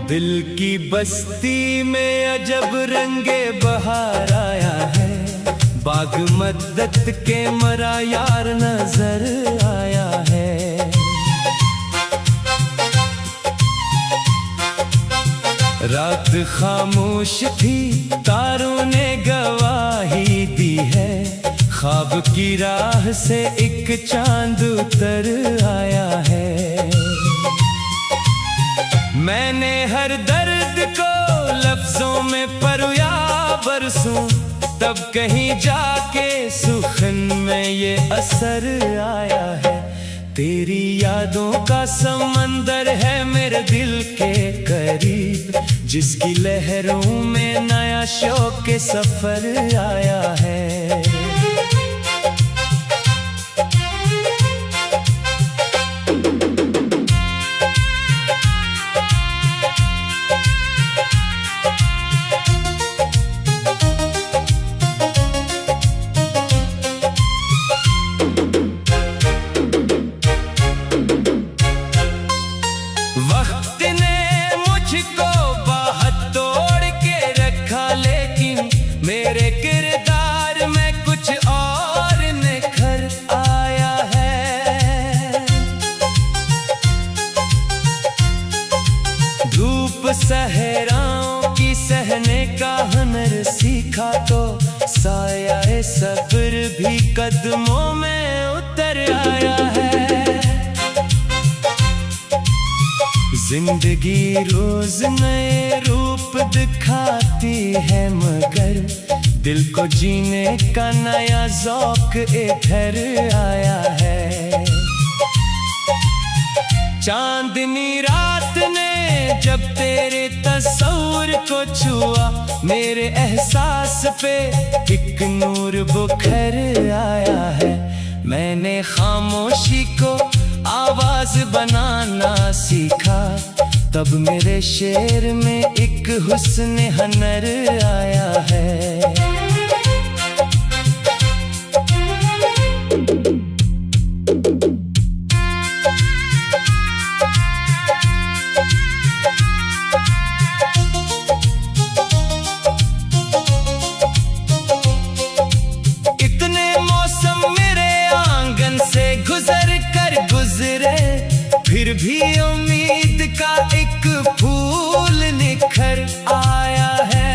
दिल की बस्ती में अजब रंगे बहार आया है, बाग मद्दत के मरा यार नजर आया है। रात खामोश थी, तारों ने गवाही दी है, ख्वाब की राह से एक चांद उतर आया है। मैंने हर दर्द को लफ्जों में परोया बरसूं, तब कहीं जाके सुखन में ये असर आया है। तेरी यादों का समंदर है मेरे दिल के करीब, जिसकी लहरों में नया शौक के सफर आया है। वक्त ने मुझको बाहत तोड़ के रखा, लेकिन मेरे किरदार में कुछ और निखर आया है। धूप सहराओं की सहने का हुनर सीखा, तो साया सब्र भी कदमों में उतर आया है। जिंदगी रोज नए रूप दिखाती है, मगर दिल को जीने का नया ज़ौक़ इधर आया है। चांदनी रात ने जब तेरे तस्वुर को छुआ, मेरे एहसास पे एक नूर बुखर आया है। मैंने खामोशी को आवाज बनाना सीखा, तब मेरे शेर में एक हुस्न हनर आया है। इतने मौसम मेरे आंगन से गुजर कर गुजरे, फिर भी उम्मीद का एक फूल निखर आया है।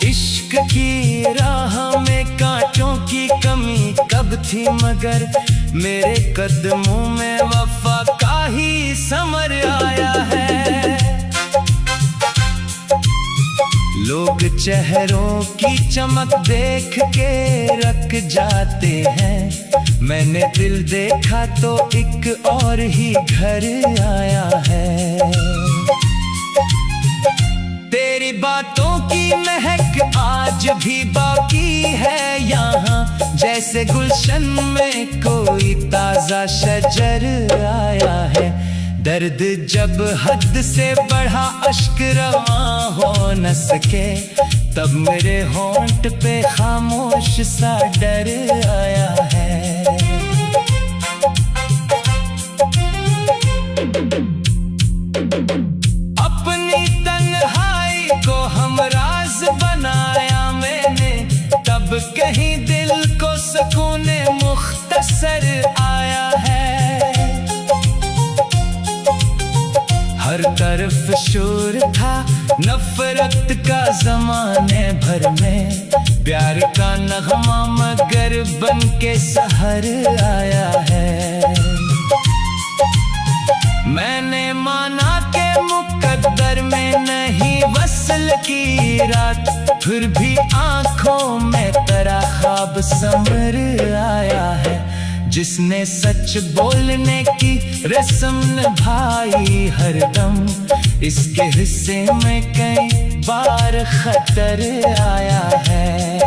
इश्क की राह में कांटों की कमी कब थी, मगर मेरे कदमों में वफा का ही समर आया है। लोग चेहरों की चमक देख के रख जाते हैं, मैंने दिल देखा तो एक और ही घर आया है। तेरी बातों की महक आज भी बाकी है यहाँ, जैसे गुलशन में कोई ताजा शजर आया है। दर्द जब हद से बढ़ा अश्क रवां हो न सके, तब मेरे होंठ पे खामोश सा डर आया है। अपनी तन्हाई को हमराज बनाया मैंने, तब कहीं दिल को सुकून मुख्तसर आया है। हर तरफ शोर था नफरत का ज़माने भर में, प्यार का नगमा मगर बन के सहर आया है। मैंने माना के मुकद्दर में नहीं वसल की रात, फिर भी आंखों में तेरा ख्वाब समर आया है। जिसने सच बोलने की रस्म निभाई हरदम, इसके हिस्से में कई बार खतर आया है।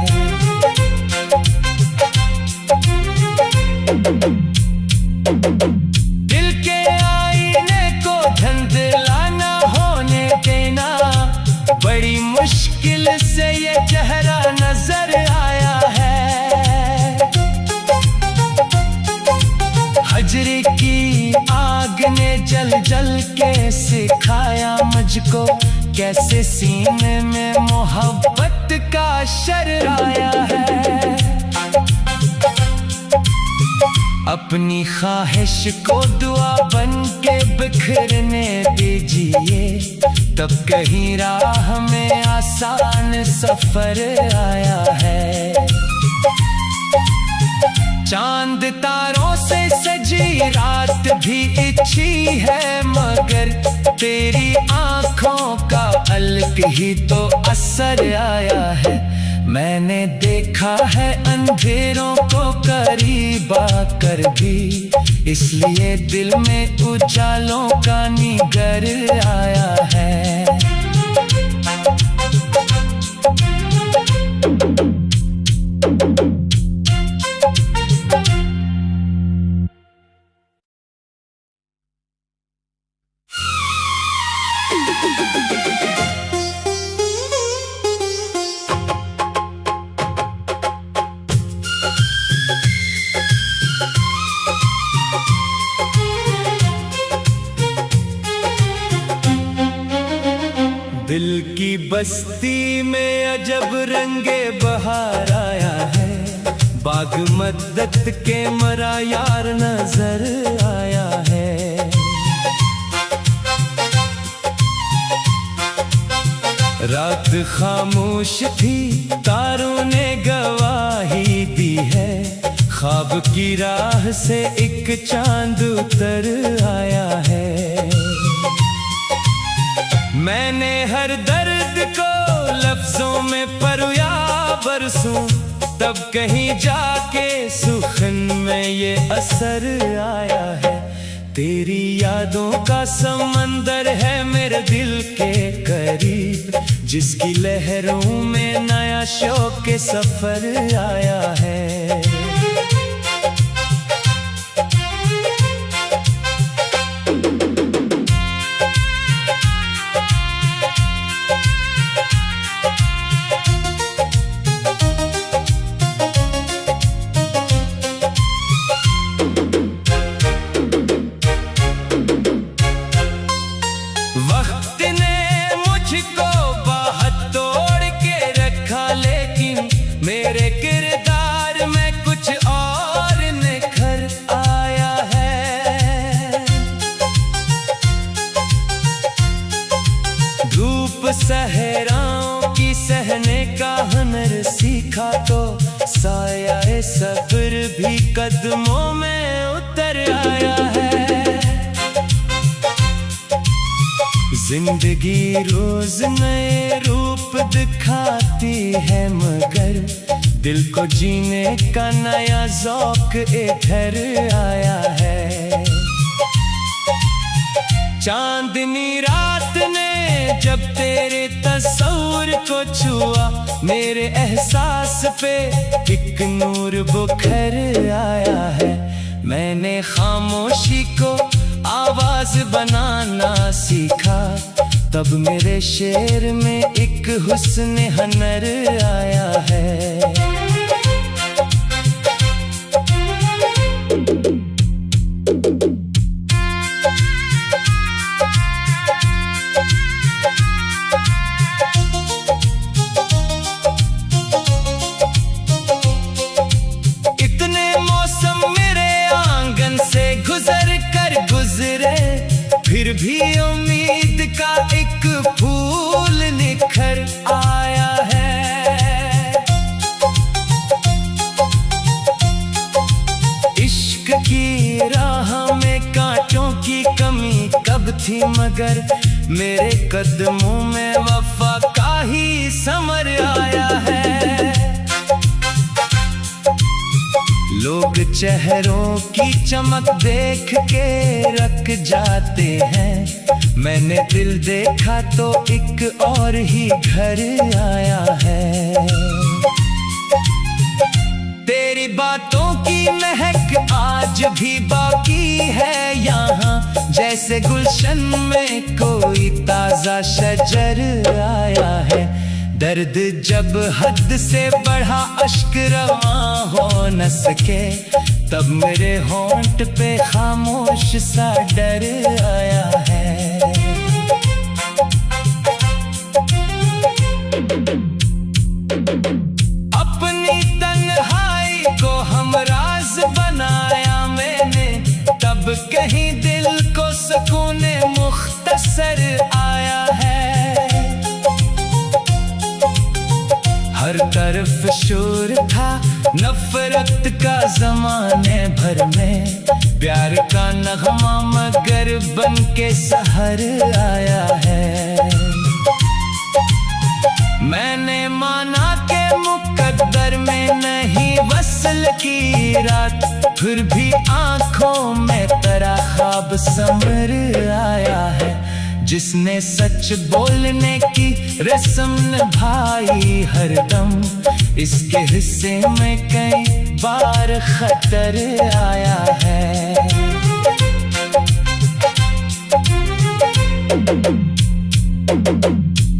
कैसे सीने में मोहब्बत का शर आया है। अपनी ख्वाहिश को दुआ बन के बिखरने दीजिए, तब कहीं राह में आसान सफर आया है। चांद तारों से सजी रात भी अच्छी है, मगर तेरी आंखों का अलग ही तो असर आया है। मैंने देखा है अंधेरों को करीब आकर भी, इसलिए दिल में उजालों का निगर आया है। दिल की बस्ती में अजब रंगे बहार आया है, बाग मद्दत के मरा यार नजर आया है। रात खामोश थी, तारों ने गवाही दी है, ख्वाब की राह से एक चांद उतर आया है। मैंने हर दर्द को लफ्जों में परोया बरसूं, तब कहीं जाके सुखन में ये असर आया है। तेरी यादों का समंदर है मेरे दिल के करीब, जिसकी लहरों में नया शौक के सफर आया है। वक्त ने मुझको बाहत तोड़ के रखा, लेकिन मेरे किरदार में कुछ और निखर आया है। धूप सहराओं की सहने का हुनर सीखा, तो साया सब्र भी कदमों में उतर आया है। जिंदगी रोज नए रूप दिखाती है, मगर दिल को जीने का नया ज़ौक़ इधर आया है। चांदनी रात ने जब तेरे तस्वुर को छुआ, मेरे एहसास पे एक नूर बुखर आया है। मैंने खामोशी को आवाज बनाना सीखा, तब मेरे शेर में एक हुस्न हनर आया है। इतने मौसम मेरे आंगन से गुजर कर गुजरे, फिर भी उम्मीद का एक फूल निखर आया है। इश्क की राह में कांटों की कमी कब थी, मगर मेरे कदमों में वफा का ही समर आया है। लोग चेहरों की चमक देख के रख जाते हैं, मैंने दिल देखा तो एक और ही घर आया है। तेरी बातों की महक आज भी बाकी है यहाँ, जैसे गुलशन में कोई ताजा शजर आया है। दर्द जब हद से बढ़ा अश्क रवां हो न सके, तब मेरे होंठ पे खामोश सा डर आया है। कहीं दिल को सुकून मुख्तसर आया है। हर तरफ शोर था नफरत का ज़माने भर में, प्यार का नगमा मगर बन के सहर आया है। मैंने माना के मुकद्दर में नहीं वसल की रात, फिर भी आंखों में तेरा ख्वाब समर आया है। जिसने सच बोलने की रस्म निभाई हरदम, इसके हिस्से में कई बार खतर आया है।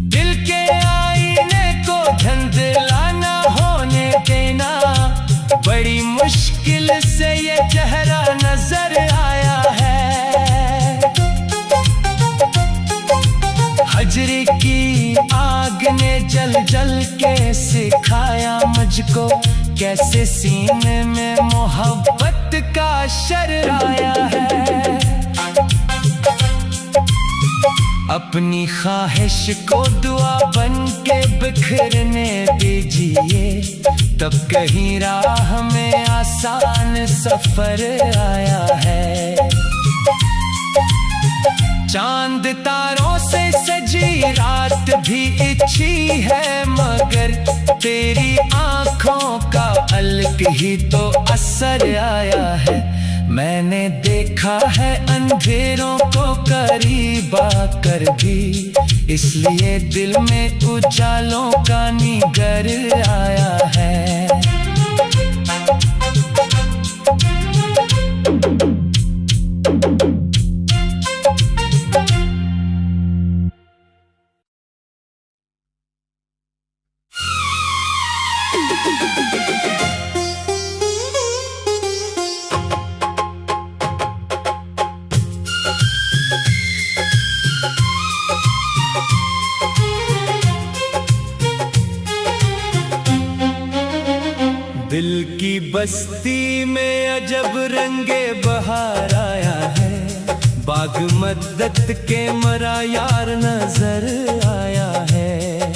दिल के आईने को धुंधला ना होने देना, बड़ी मुश्किल से ये चेहरा नजर आया है। हजरी की आग ने जल जल के सिखाया मुझको, कैसे सीने में मोहब्बत का शर्राया है। अपनी ख्वाहिश को दुआ बन के बिखरने दीजिए, तब कहीं राह में आसान सफर आया है। चांद तारों से सजी रात भी अच्छी है, मगर तेरी आंखों का अलग ही तो असर आया है। मैंने देखा है अंधेरों को करीब आकर भी, इसलिए दिल में उजालों का निगर आया है। दिल की बस्ती में अजब रंगे बहार आया है, बाग मद्दत के मरा यार नजर आया है।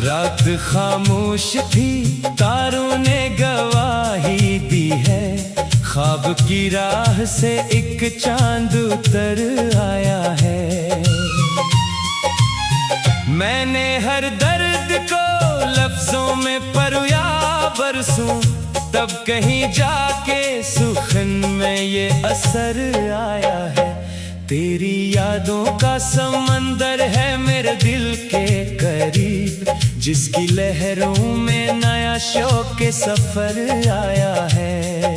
रात खामोश थी तारों ने गवाही दी है, ख्वाब की राह से एक चांद उतर आया है। मैंने हर दर्द को लफ्जों में परोया बरसों, तब कहीं जाके सुखन में ये असर आया है। तेरी यादों का समंदर है मेरे दिल के करीब, जिसकी लहरों में नया शौक के सफर आया है।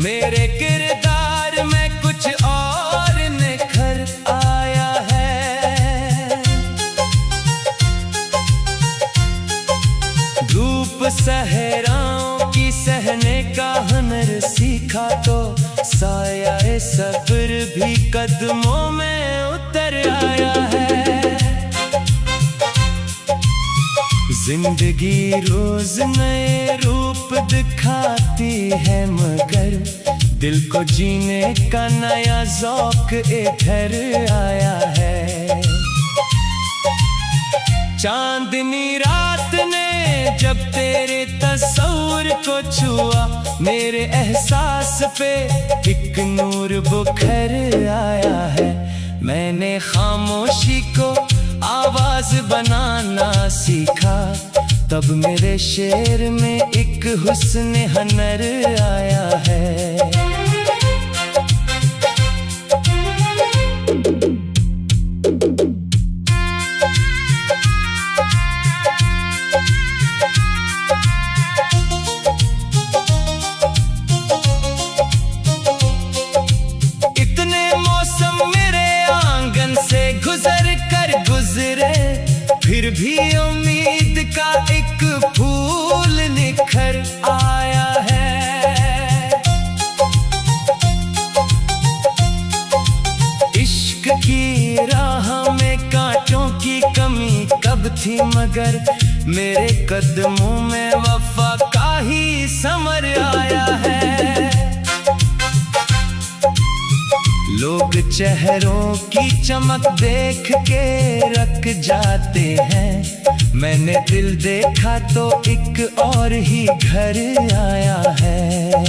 मेरे किरदार में कुछ और निखर आया है। धूप सहराओं की सहने का हुनर सीखा तो साया सब्र भी कदमों में उतर आया है। जिंदगी रोज नए रूप दिखाती है, मगर दिल को जीने का नया ज़ौक़ इधर आया है। चांदनी रात ने जब तेरे तस्वुर को छुआ, मेरे एहसास पे एक नूर बुखर आया है। मैंने खामोशी को आवाज बनाना सीखा, तब मेरे शेर में एक हुस्न हनर आया है। कदमों में वफा का ही समर आया है। लोग चेहरों की चमक देख के रख जाते हैं, मैंने दिल देखा तो एक और ही घर आया है।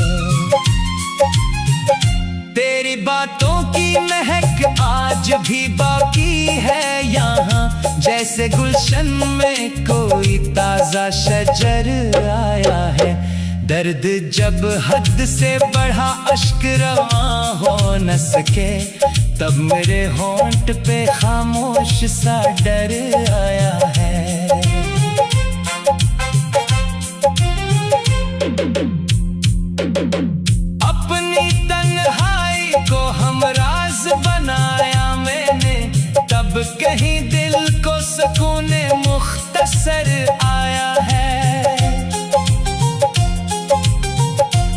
तेरी बातों की महक आज भी बाकी है यहाँ, जैसे गुलशन में कोई ताजा शजर आया है। दर्द जब हद से बढ़ा अश्क रवा हो न सके, तब मेरे होंठ पे खामोश सा डर आया है। अपनी तन्हाई को हमराज बनाया मैंने, तब कहीं दिल को सुकून मुख्तसर आया है।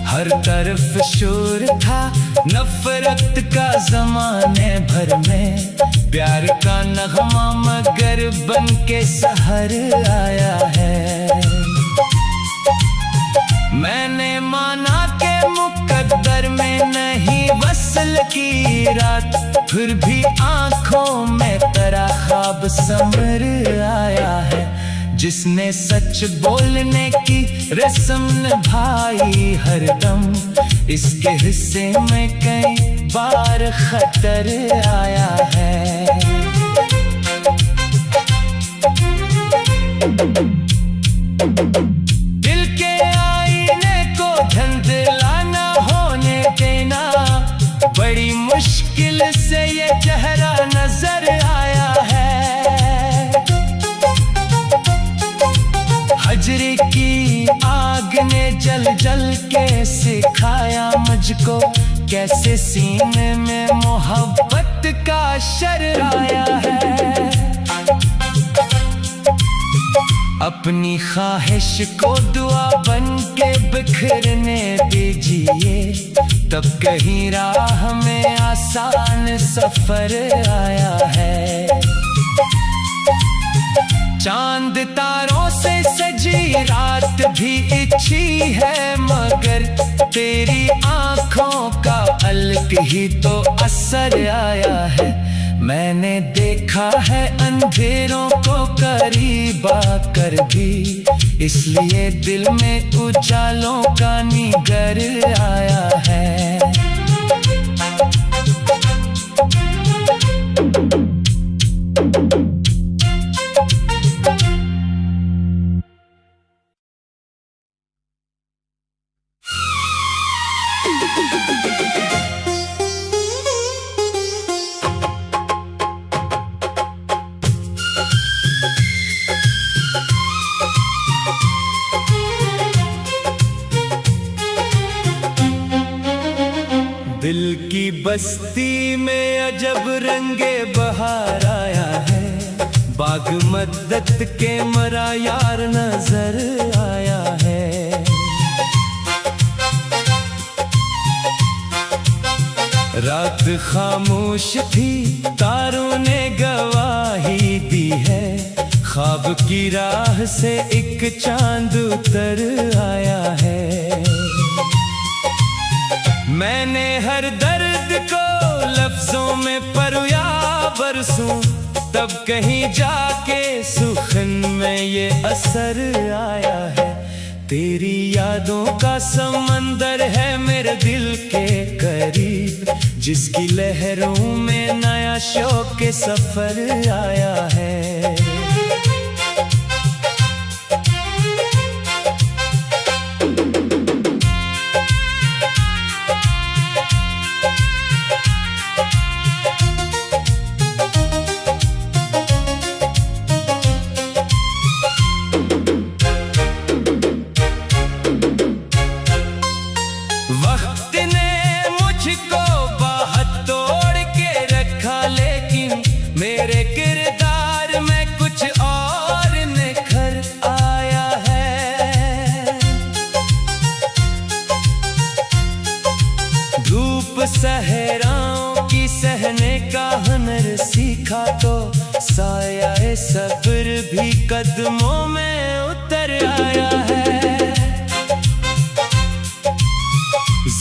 हर तरफ शोर था नफरत का ज़माने भर में, प्यार का नगमा मगर बन के सहर आया है। मैंने माना के मुकद्दर में नहीं वसल की रात, फिर भी आंखों में तेरा ख्वाब समर आया है। जिसने सच बोलने की रस्म निभाई हरदम, इसके हिस्से में कई बार खतर आया है। दिल के आईने को धुंधला ना होने देना, बड़ी मुश्किल से ये चेहरा नजर आया है। हजरे की आग ने जल जल के सिखाया मुझको, कैसे सीने में मोहब्बत का शर आया है। अपनी ख्वाहिश को दुआ बन के बिखरने दीजिए, तब कहीं राह में आसान सफर आया है। चांद तारों से सजी रात भी अच्छी है, मगर तेरी आंखों का अलग ही तो असर आया है। मैंने देखा है अंधेरों को करीब आकर भी, इसलिए दिल में उजालों का निगर आया है। दिल की बस्ती में अजब रंगे बहार आया है, बाग मद्दत के मरा यार नजर आया है। रात खामोश थी तारों ने गवाही दी है, ख्वाब की राह से एक चांद उतर आया है। मैंने हर दर्द को लफ्जों में परोया बरसूं, तब कहीं जाके सुखन में ये असर आया है। तेरी यादों का समंदर है मेरे दिल के करीब, जिसकी लहरों में नया शौक के सफर आया है। मेरे किरदार में कुछ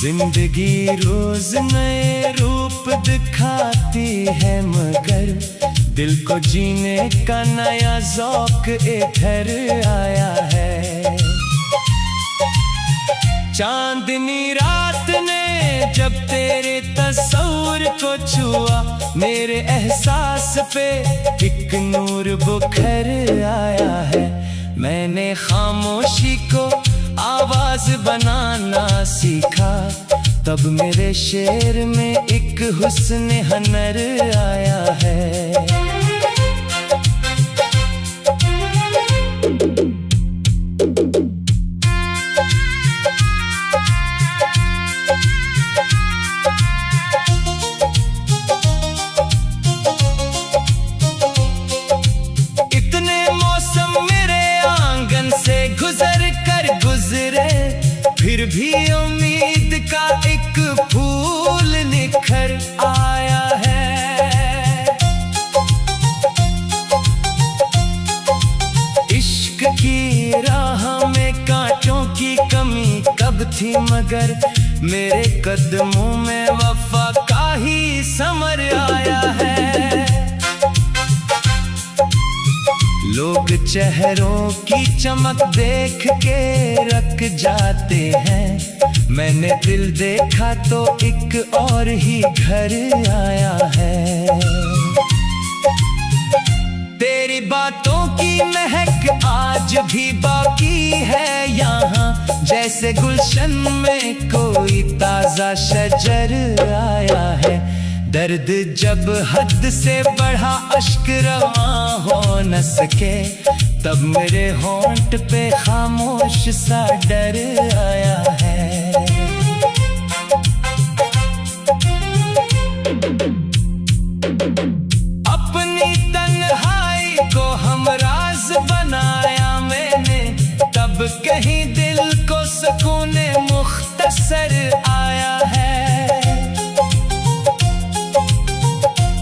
जिंदगी रोज नए रूप दिखाती है, मगर दिल को जीने का नया ज़ौक इधर आया है। चांदनी रात ने जब तेरे तस्वीर को छुआ, मेरे एहसास पे एक नूर बुखर आया है। मैंने खामोशी को आवाज बनाना सीखा, तब मेरे शेर में एक हुस्न हनर आया है। इतने मौसम मेरे आंगन से गुजर कर गुजरे, फिर भी उम्मीद का एक फूल निखर आया है। इश्क की राह में कांटों की कमी कब थी, मगर मेरे कदमों में वफा का ही समर आया है। लोग चेहरों की चमक देख के रख जाते हैं, मैंने दिल देखा तो एक और ही घर आया है। तेरी बातों की महक आज भी बाकी है यहाँ, जैसे गुलशन में कोई ताजा शजर आया है। दर्द जब हद से बढ़ा, अश्क रवा हो न सके, तब मेरे होंठ पे खामोश सा डर आया है। अपनी तन्हाई को हमराज बनाया मैंने, तब कहीं दिल को सुकून मुख्तसर आया है।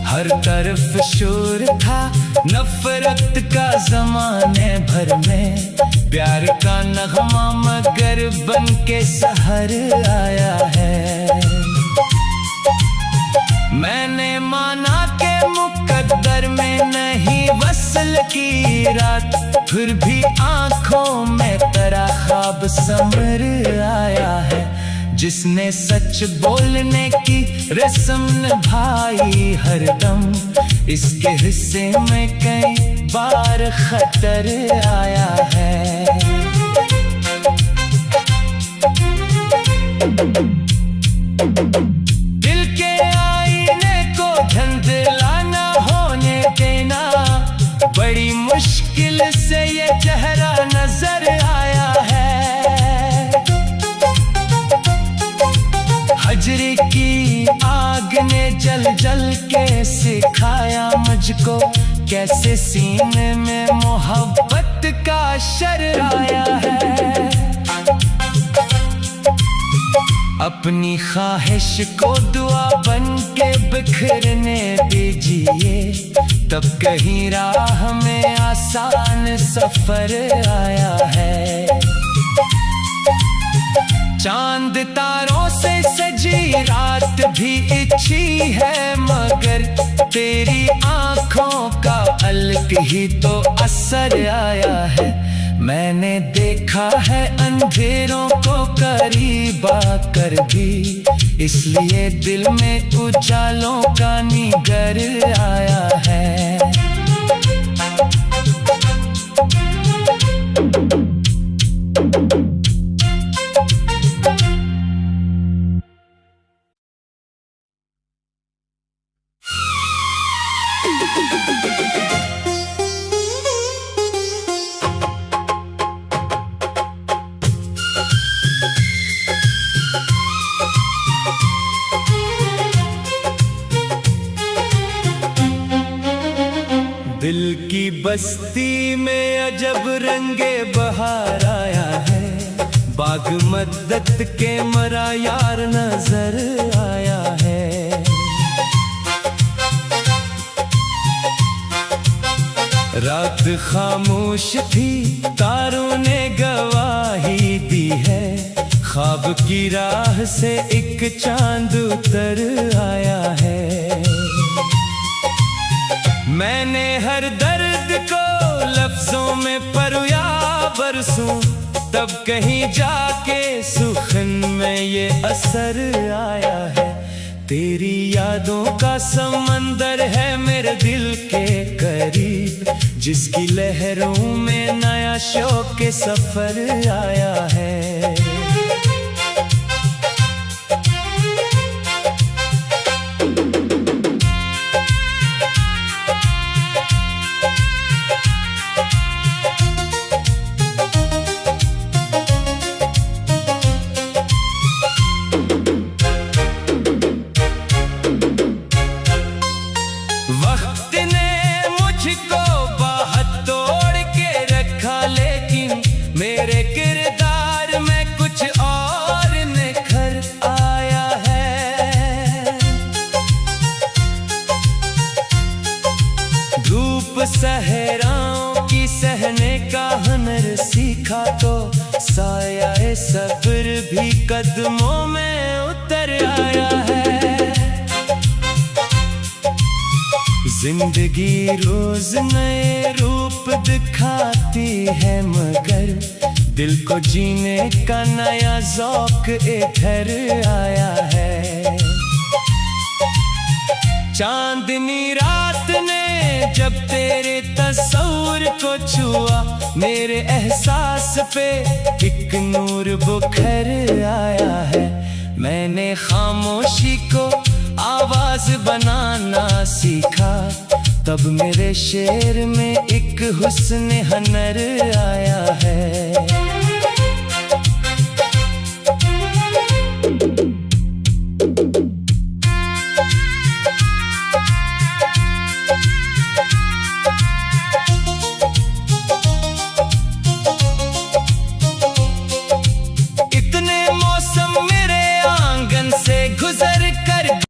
हर तरफ शोर था नफरत का ज़माने भर में, प्यार का नगमा मगर बन के सहर आया है। मैंने माना के मुकद्दर में नहीं वसल की रात, फिर भी आंखों में तेरा ख्वाब समर आया है। जिसने सच बोलने की रस्म निभाई हरदम, इसके हिस्से में कई बार खतर आया है। दिल के आईने को धुंधला न होने देना, बड़ी मुश्किल से ये चेहरा नजर आया है। हजरी की आग ने जल जल के सिखाया मुझको, कैसे सीने में मोहब्बत का शर्राया है। अपनी ख्वाहिश को दुआ बन के बिखरने दीजिए, तब कहीं राह में आसान सफर आया है। चांद तारों से सजी रात भी अच्छी है, मगर तेरी आंखों का अलग ही तो असर आया है। मैंने देखा है अंधेरों को करीब आकर भी, इसलिए दिल में उजालों का निगर आया है। दिल की बस्ती में अजब रंगे बहार आया है, बाग मद्दत के मरा यार नजर आया है। रात खामोश थी, तारों ने गवाही दी है, ख्वाब की राह से एक चांद उतर आया है। मैंने हर दर्द को लफ्जों में परोया बरसूं, तब कहीं जाके सुखन में ये असर आया है। तेरी यादों का समंदर है मेरे दिल के करीब, जिसकी लहरों में नया शौक के सफर आया है। वक्त ने मुझको बाहत तोड़ के रखा, लेकिन मेरे किरदार में कुछ और निखर आया है। धूप सहराओं की सहने का हुनर सीखा, तो साया सब्र भी कदमों में उतर आया है। जिंदगी रोज नए रूप दिखाती है, मगर दिल को जीने का नया ज़ौक़ इधर आया है। चांदनी रात ने जब तेरे तस्वुर को छुआ, मेरे एहसास पे एक नूर बुखर आया है। मैंने खामोशी को आवाज बनाना सीखा, तब मेरे शेर में एक हुस्न हनर आया है।